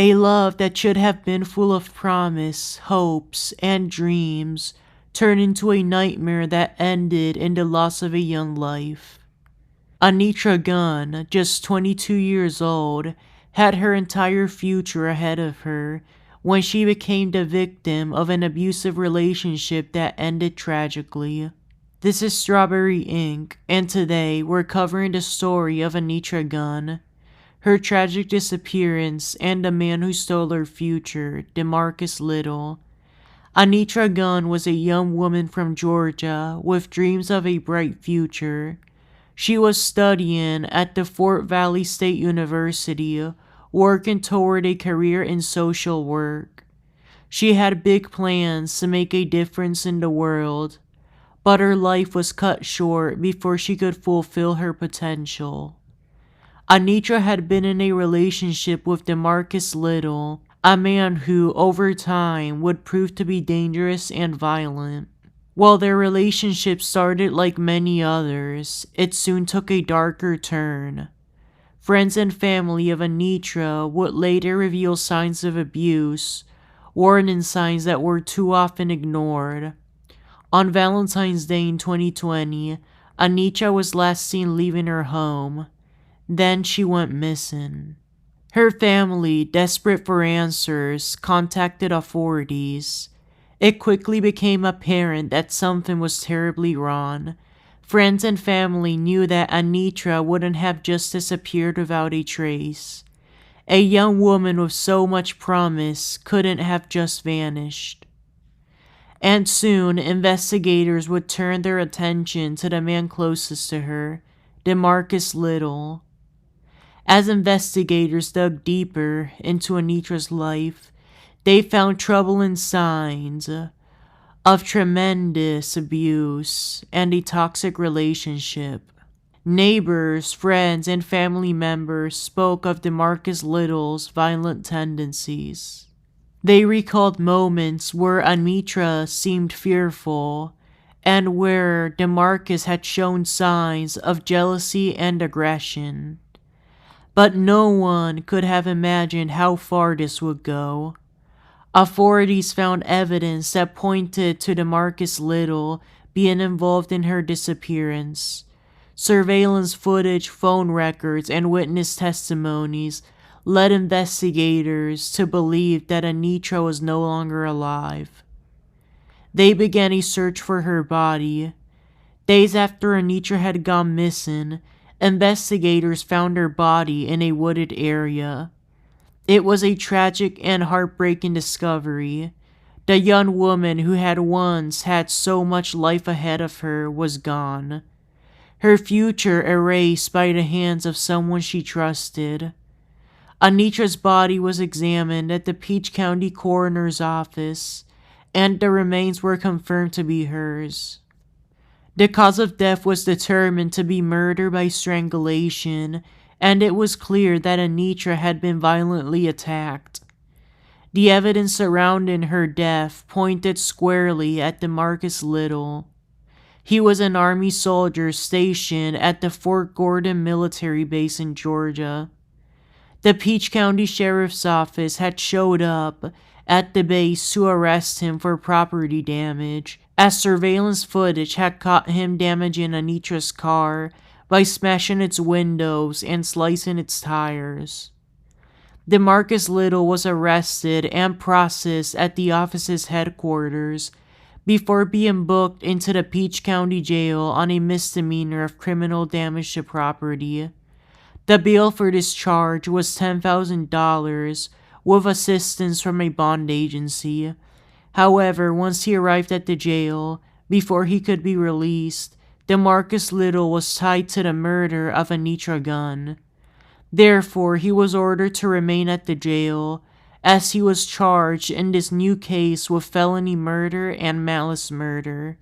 A love that should have been full of promise, hopes, and dreams turned into a nightmare that ended in the loss of a young life. Anitra Gunn, just 22 years old, had her entire future ahead of her when she became the victim of an abusive relationship that ended tragically. This is Strawberry Ink, and today we're covering the story of Anitra Gunn, her tragic disappearance, and the man who stole her future, Demarcus Little. Anitra Gunn was a young woman from Georgia with dreams of a bright future. She was studying at the Fort Valley State University, working toward a career in social work. She had big plans to make a difference in the world, but her life was cut short before she could fulfill her potential. Anitra had been in a relationship with Demarcus Little, a man who, over time, would prove to be dangerous and violent. While their relationship started like many others, it soon took a darker turn. Friends and family of Anitra would later reveal signs of abuse, warning signs that were too often ignored. On Valentine's Day in 2020, Anitra was last seen leaving her home. Then she went missing. Her family, desperate for answers, contacted authorities. It quickly became apparent that something was terribly wrong. Friends and family knew that Anitra wouldn't have just disappeared without a trace. A young woman with so much promise couldn't have just vanished. And soon, investigators would turn their attention to the man closest to her, Demarcus Little. As investigators dug deeper into Anitra's life, they found troubling signs of tremendous abuse and a toxic relationship. Neighbors, friends, and family members spoke of Demarcus Little's violent tendencies. They recalled moments where Anitra seemed fearful and where Demarcus had shown signs of jealousy and aggression. But no one could have imagined how far this would go. Authorities found evidence that pointed to Demarcus Little being involved in her disappearance. Surveillance footage, phone records, and witness testimonies led investigators to believe that Anitra was no longer alive. They began a search for her body. Days after Anitra had gone missing, investigators found her body in a wooded area. It was a tragic and heartbreaking discovery. The young woman who had once had so much life ahead of her was gone. Her future erased by the hands of someone she trusted. Anitra's body was examined at the Peach County Coroner's Office, and the remains were confirmed to be hers. The cause of death was determined to be murder by strangulation, and it was clear that Anitra had been violently attacked. The evidence surrounding her death pointed squarely at Demarcus Little. He was an Army soldier stationed at the Fort Gordon military base in Georgia. The Peach County Sheriff's Office had showed up at the base to arrest him for property damage, as surveillance footage had caught him damaging Anitra's car by smashing its windows and slicing its tires. Demarcus Little was arrested and processed at the office's headquarters before being booked into the Peach County Jail on a misdemeanor of criminal damage to property. The bail for this charge was $10,000 with assistance from a bond agency. However, once he arrived at the jail, before he could be released, Demarcus Little was tied to the murder of Anitra Gunn. Therefore, he was ordered to remain at the jail, as he was charged in this new case with felony murder and malice murder.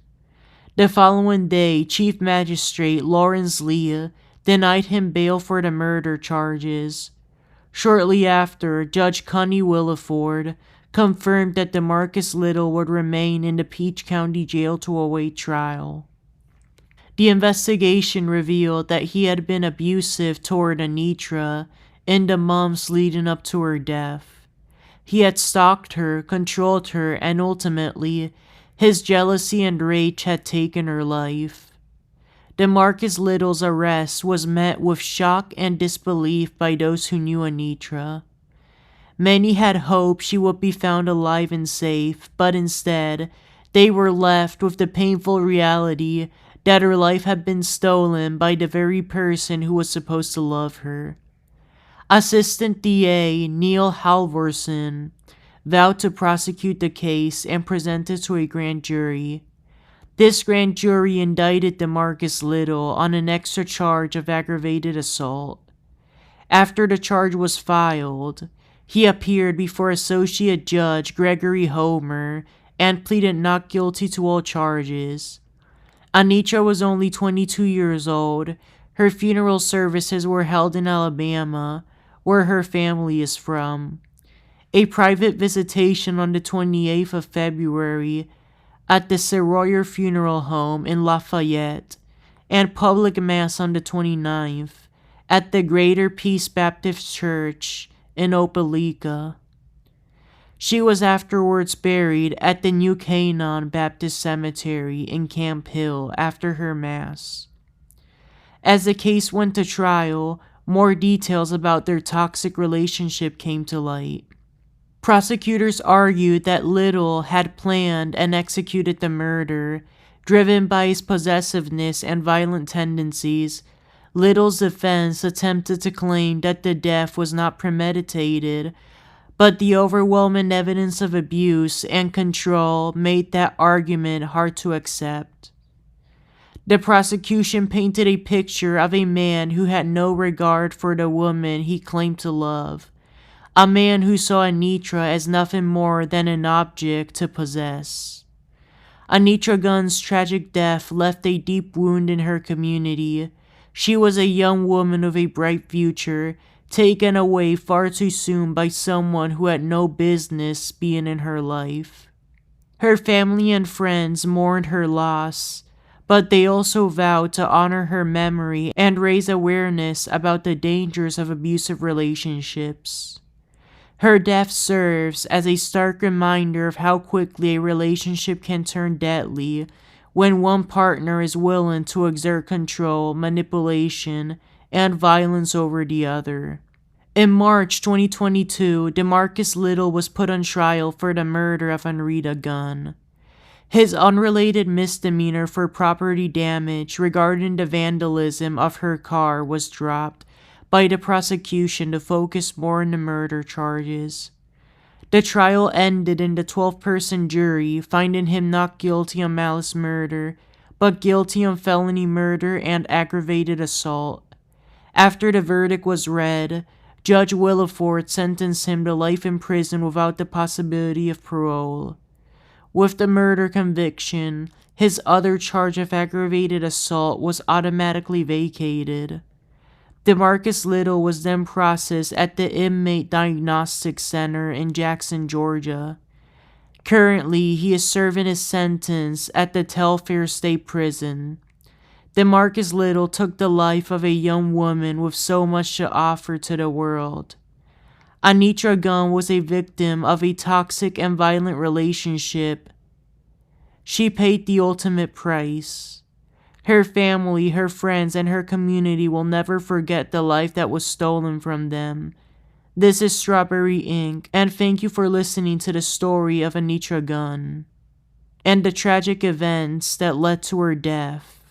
The following day, Chief Magistrate Lawrence Lee denied him bail for the murder charges. Shortly after, Judge Connie Williford confirmed that Demarcus Little would remain in the Peach County Jail to await trial. The investigation revealed that he had been abusive toward Anitra in the months leading up to her death. He had stalked her, controlled her, and ultimately, his jealousy and rage had taken her life. Demarcus Little's arrest was met with shock and disbelief by those who knew Anitra. Many had hoped she would be found alive and safe, but instead, they were left with the painful reality that her life had been stolen by the very person who was supposed to love her. Assistant DA Neil Halvorson vowed to prosecute the case and present it to a grand jury. This grand jury indicted Demarcus Little on an extra charge of aggravated assault. After the charge was filed, he appeared before Associate Judge Gregory Homer and pleaded not guilty to all charges. Anitra was only 22 years old. Her funeral services were held in Alabama, where her family is from. A private visitation on the 28th of February at the Sawyer Funeral Home in Lafayette, and public mass on the 29th at the Greater Peace Baptist Church in Opelika. She was afterwards buried at the New Canaan Baptist Cemetery in Camp Hill after her mass. As the case went to trial, more details about their toxic relationship came to light. Prosecutors argued that Little had planned and executed the murder, driven by his possessiveness and violent tendencies. Little's defense attempted to claim that the death was not premeditated, but the overwhelming evidence of abuse and control made that argument hard to accept. The prosecution painted a picture of a man who had no regard for the woman he claimed to love, a man who saw Anitra as nothing more than an object to possess. Anitra Gunn's tragic death left a deep wound in her community. She was a young woman with a bright future, taken away far too soon by someone who had no business being in her life. Her family and friends mourned her loss, but they also vowed to honor her memory and raise awareness about the dangers of abusive relationships. Her death serves as a stark reminder of how quickly a relationship can turn deadly when one partner is willing to exert control, manipulation, and violence over the other. In March 2022, Demarcus Little was put on trial for the murder of Anitra Gunn. His unrelated misdemeanor for property damage regarding the vandalism of her car was dropped by the prosecution to focus more on the murder charges. The trial ended in the 12-person jury finding him not guilty on malice murder, but guilty on felony murder and aggravated assault. After the verdict was read, Judge Williford sentenced him to life in prison without the possibility of parole. With the murder conviction, his other charge of aggravated assault was automatically vacated. Demarcus Little was then processed at the Inmate Diagnostic Center in Jackson, Georgia. Currently, he is serving his sentence at the Telfair State Prison. Demarcus Little took the life of a young woman with so much to offer to the world. Anitra Gunn was a victim of a toxic and violent relationship. She paid the ultimate price. Her family, her friends, and her community will never forget the life that was stolen from them. This is Strawberry Inc., and thank you for listening to the story of Anitra Gunn and the tragic events that led to her death.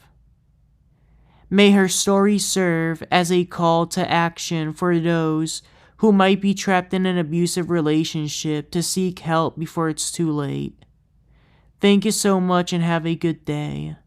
May her story serve as a call to action for those who might be trapped in an abusive relationship to seek help before it's too late. Thank you so much and have a good day.